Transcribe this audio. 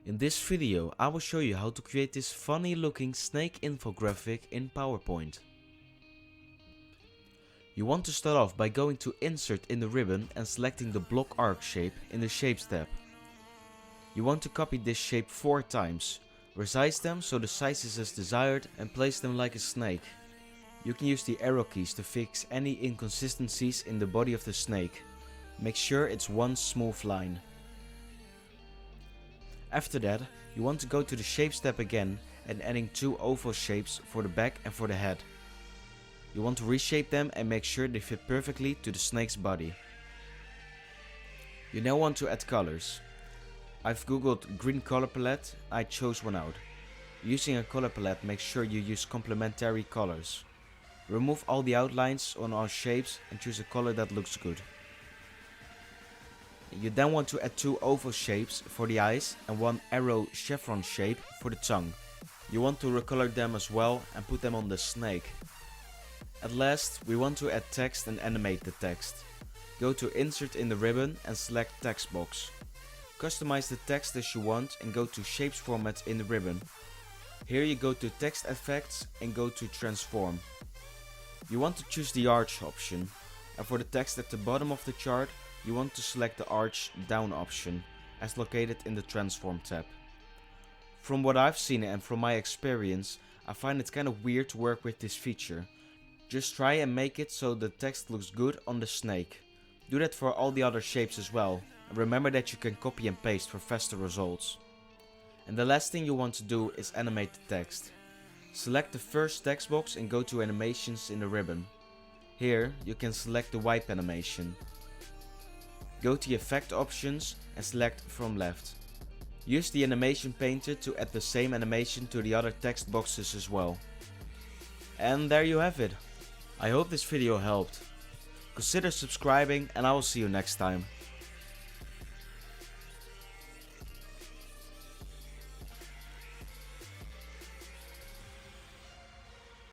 In this video I will show you how to create this funny looking snake infographic in PowerPoint. You want to start off by going to Insert in the ribbon and selecting the block arc shape in the Shapes tab. You want to copy this shape 4 times, resize them so the size is as desired and place them like a snake. You can use the arrow keys to fix any inconsistencies in the body of the snake. Make sure it's one smooth line. After that, you want to go to the Shapes tab again and adding 2 oval shapes for the back and for the head. You want to reshape them and make sure they fit perfectly to the snake's body. You now want to add colors. I've googled green color palette, I chose one out. Using a color palette, make sure you use complementary colors. Remove all the outlines on all shapes and choose a color that looks good. You then want to add 2 oval shapes for the eyes and 1 arrow chevron shape for the tongue. You want to recolor them as well and put them on the snake. At last, we want to add text and animate the text. Go to Insert in the ribbon and select Text Box. Customize the text as you want and go to Shapes Format in the ribbon. Here you go to Text Effects and go to Transform. You want to choose the arch option, and for the text at the bottom of the chart, you want to select the Arch Down option, as located in the Transform tab. From what I've seen and from my experience, I find it kind of weird to work with this feature. Just try and make it so the text looks good on the snake. Do that for all the other shapes as well, and remember that you can copy and paste for faster results. And the last thing you want to do is animate the text. Select the first text box and go to Animations in the ribbon. Here you can select the wipe animation. Go to Effect options and select from left. Use the animation painter to add the same animation to the other text boxes as well. And there you have it. I hope this video helped. Consider subscribing and I will see you next time.